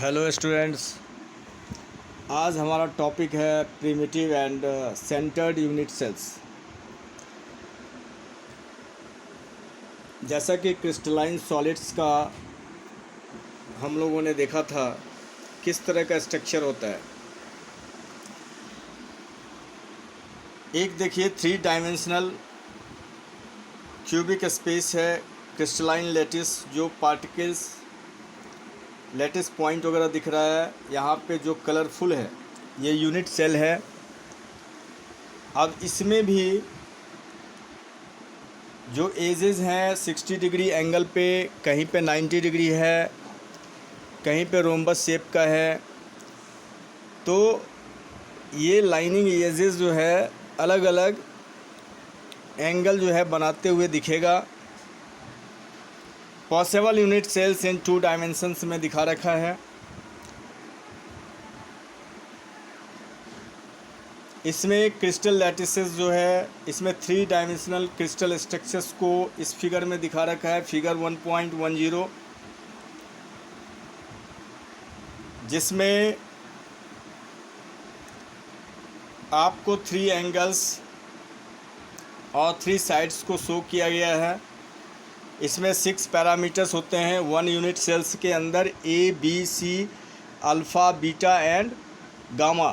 Hello students, आज हमारा topic है primitive and centred unit cells. जैसा कि क्रिस्टलाइन सॉलिड्स का हम लोगों ने देखा था किस तरह का स्ट्रक्चर होता है। एक देखिए 3 डायमेंशनल क्यूबिक स्पेस है क्रिस्टलाइन लैटिस, जो पार्टिकल्स लैटिस पॉइंट वगैरह दिख रहा है। यहाँ पे जो कलरफुल है ये यूनिट सेल है। अब इसमें भी जो एजेस हैं 60 डिग्री एंगल पे, कहीं पे 90 डिग्री है, कहीं पे रोम्बस शेप का है। तो ये लाइनिंग एजेस जो है अलग अलग एंगल जो है बनाते हुए दिखेगा। पॉसिबल यूनिट सेल्स इन 2 डायमेंशंस में दिखा रखा है। इसमें क्रिस्टल लैटिसेस जो है, इसमें 3 डायमेंशनल क्रिस्टल स्ट्रक्चर्स को इस फिगर में दिखा रखा है, फिगर 1.10, जिसमें आपको 3 एंगल्स और 3 साइड्स को शो किया गया है। इसमें 6 पैरामीटर्स होते हैं 1 यूनिट सेल्स के अंदर, A B C alpha beta and gamma.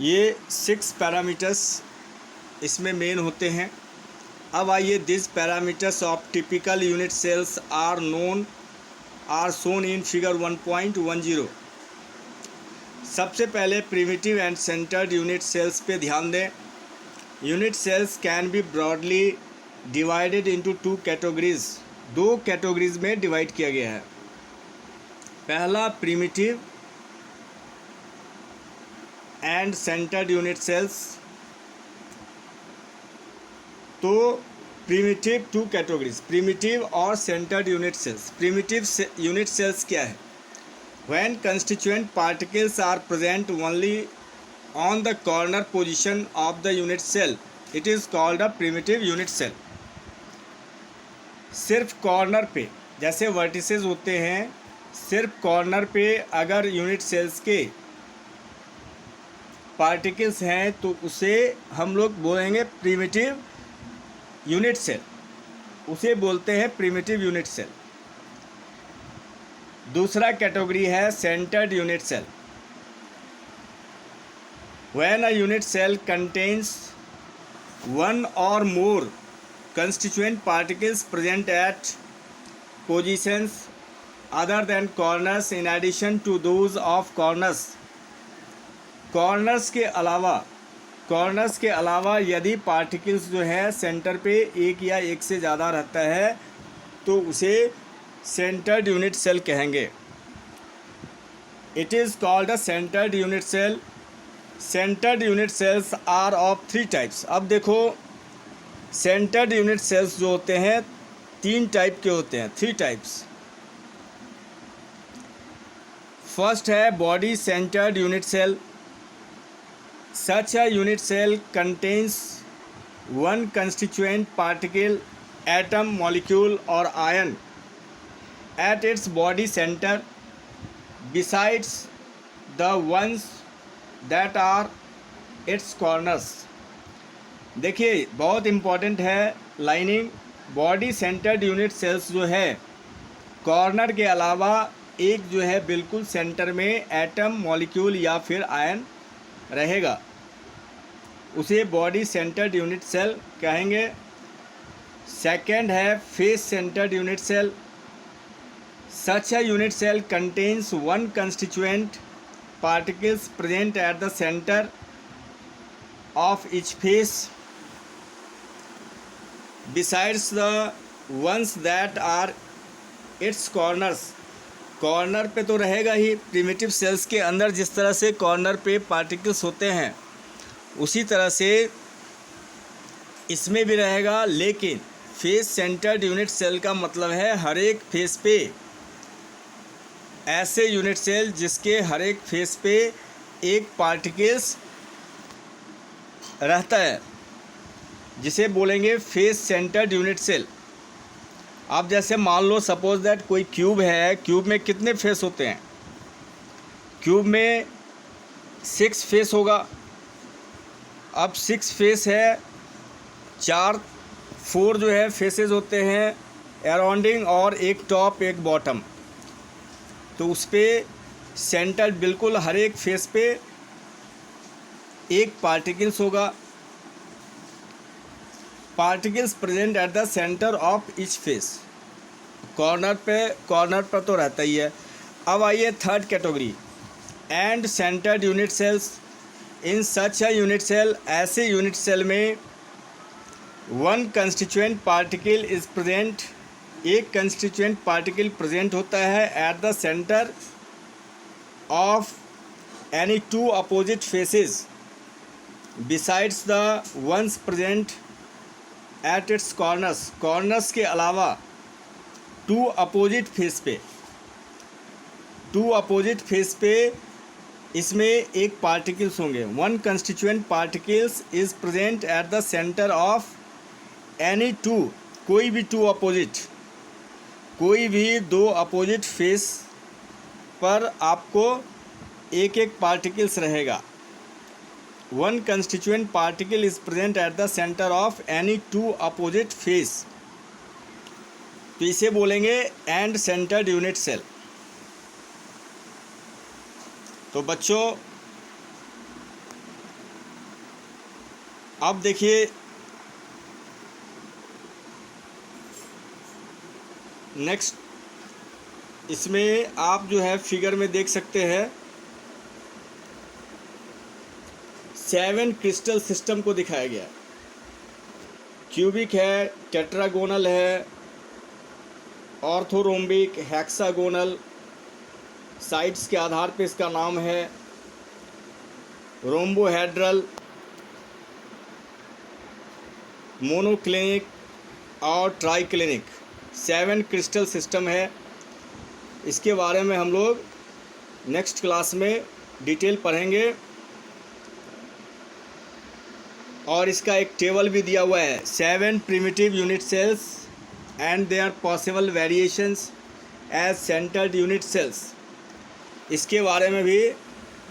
ये 6 पैरामीटर्स इसमें मेन होते हैं। अब आइए, this parameters of typical unit cells are shown in figure 1.10। सबसे पहले primitive and centred unit cells पे ध्यान दें। Unit cells can be broadly divided into 2 categories. 2 categories में डिवाइड किया गया है। पहला primitive and centred unit cells. तो प्रिमिटिव 2 कैटेगरीज, प्रिमिटिव और centred unit cells. Primitive unit cells क्या है? When constituent particles are present only on the corner position of the unit cell, it is called a primitive unit cell. सिर्फ corner पे, जैसे vertices होते हैं, सिर्फ corner पे अगर यूनिट सेल्स के पार्टिकल्स हैं तो उसे हम लोग बोलेंगे प्रिमिटिव यूनिट सेल, उसे बोलते हैं प्रिमिटिव यूनिट सेल। दूसरा कैटेगरी है centred unit cell. When a unit cell contains 1 or more constituent particles present at positions other than corners in addition to those of corners। Corners के अलावा यदि particles जो है सेंटर पे एक या एक से ज़्यादा रहता है तो उसे सेंटर्ड यूनिट सेल कहेंगे। It is called a centred unit cell. Centred unit cells are of 3 types. अब देखो, सेंटर्ड यूनिट सेल्स जो होते हैं 3 टाइप के होते हैं, 3 टाइप्स। फर्स्ट है body centred unit cell. Such a unit cell contains one constituent particle, atom, molecule or ion at its body center besides the ones that are its corners। देखिए, बहुत important है lining. Body centred unit cells जो है, corner के अलावा एक जो है बिल्कुल सेंटर में एटम, मॉलिक्यूल या फिर आयन रहेगा, उसे बॉडी सेंटर्ड यूनिट सेल कहेंगे। सेकंड है face centred unit cell. Such a unit cell contains 1 constituent particles present at the centre of each face besides the ones that are its corners. Corner पे तो रहेगा ही, primitive sales के अंदर जिस तरह से कॉर्नर पे पार्टिकल्स होते हैं उसी तरह से इसमें भी रहेगा। लेकिन फेस सेंटर्ड यूनिट सेल का मतलब है हर एक फेस पे, ऐसे यूनिट सेल जिसके हर एक फेस पे एक पार्टिकल्स रहता है, जिसे बोलेंगे फेस सेंटर्ड यूनिट सेल। अब जैसे मान लो सपोज दैट कोई क्यूब है, क्यूब में कितने फेस होते हैं? क्यूब में 6 फेस होगा। अब 6 फेस है, 4 जो है फेसेस होते हैं अराउंडिंग, और एक टॉप एक बॉटम। तो उस पर सेंटर बिल्कुल हर एक फेस पे एक पार्टिकल्स होगा। Particles present at the centre of each face. Corner पर तो रहता ही है। अब आइए third category, end centred unit cells. In such a unit cell, ऐसे यूनिट सेल में one constituent particle is present, एक कंस्टिट्यूएंट पार्टिकल प्रेजेंट होता है at the centre of any 2 opposite faces besides the ones present at its corners. Corners के अलावा 2 opposite face पे इसमें एक पार्टिकल्स होंगे। One constituent particles is present at the centre of any 2, कोई भी 2 अपोजिट फेस पर आपको एक एक पार्टिकल्स रहेगा। One constituent particle is present at the centre of any 2 opposite face. तो इसे बोलेंगे एंड सेंटर्ड यूनिट सेल। तो बच्चों अब देखिए नेक्स्ट, इसमें आप जो है फिगर में देख सकते हैं 7 क्रिस्टल सिस्टम को दिखाया गया है। क्यूबिक है, टेट्रागोनल है, ऑर्थोरोम्बिक, हेक्सागोनल, साइड्स के आधार पे इसका नाम है रोम्बोहेड्रल, मोनोक्लिनिक और ट्राइक्लिनिक। 7 क्रिस्टल सिस्टम है। इसके बारे में हम लोग नेक्स्ट क्लास में डिटेल पढ़ेंगे, और इसका एक टेबल भी दिया हुआ है, 7 primitive unit cells and their possible variations as centred unit cells. इसके बारे में भी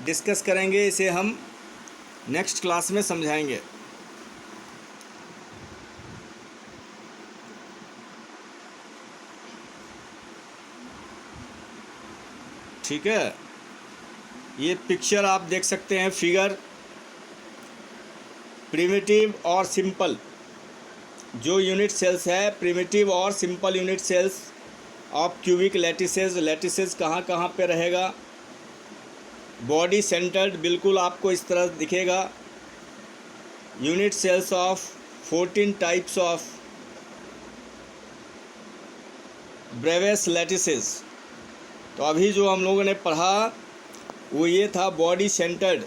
डिस्कस करेंगे, इसे हम नेक्स्ट क्लास में समझाएंगे। ठीक है, ये पिक्चर आप देख सकते हैं, फिगर प्रिमिटिव और सिंपल जो यूनिट सेल्स है, प्रिमिटिव और simple unit cells of cubic lattices कहाँ कहाँ पे रहेगा। बॉडी सेंटर्ड बिल्कुल आपको इस तरह दिखेगा। Unit cells of 14 types of Bravais lattices. तो अभी जो हम लोगों ने पढ़ा वो ये था बॉडी सेंटर्ड,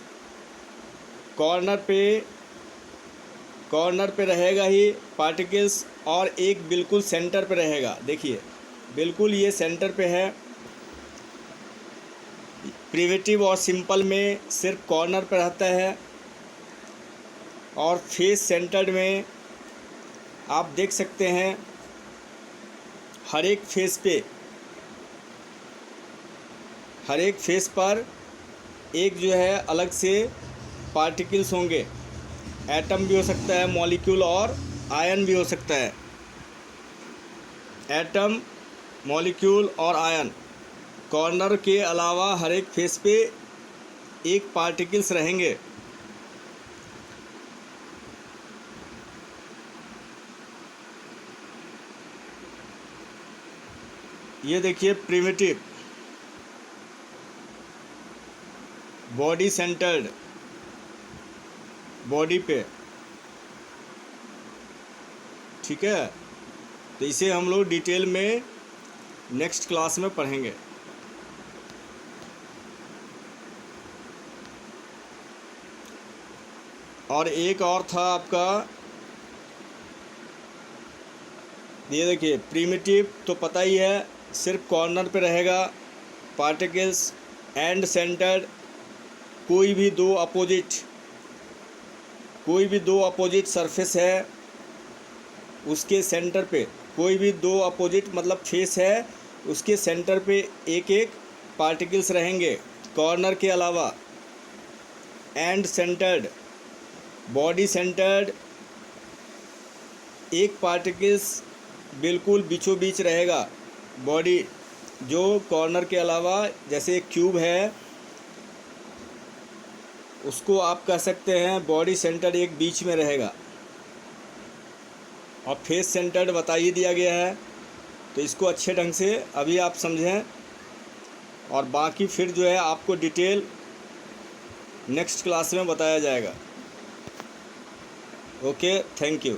कॉर्नर पे रहेगा ही पार्टिकल्स, और एक बिल्कुल सेंटर पे रहेगा। देखिए बिल्कुल ये सेंटर पे है। प्रिमिटिव और सिंपल में सिर्फ कॉर्नर पे रहता है, और फेस सेंटर्ड में आप देख सकते हैं हर एक फेस पर एक जो है अलग से पार्टिकल्स होंगे। एटम भी हो सकता है, मॉलिक्यूल और आयन भी हो सकता है। एटम, मॉलिक्यूल और आयन। कॉर्नर के अलावा हर एक फेस पे एक पार्टिकल्स रहेंगे। ये देखिए प्रिमिटिव, बॉडी सेंटर्ड, बॉडी पे। ठीक है, तो इसे हम लोग डिटेल में नेक्स्ट क्लास में पढ़ेंगे। और एक और था आपका, ये देखिए प्रिमिटिव तो पता ही है, सिर्फ कॉर्नर पे रहेगा पार्टिकल्स, एंड सेंटर्ड, कोई भी दो अपोजिट सरफेस है उसके सेंटर पे कोई भी दो अपोजिट मतलब फेस है उसके सेंटर पे एक एक पार्टिकल्स रहेंगे कॉर्नर के अलावा। एंड सेंटर्ड, बॉडी सेंटर्ड एक पार्टिकल्स बिल्कुल बीचों बीच रहेगा। बॉडी जो कॉर्नर के अलावा, जैसे एक क्यूब है उसको आप कह सकते हैं बॉडी सेंटर्ड एक बीच में रहेगा। और फेस सेंटर्ड बता ही दिया गया है, तो इसको अच्छे ढंग से अभी आप समझें, और बाकी फिर जो है आपको डिटेल नेक्स्ट क्लास में बताया जाएगा। Okay, thank you.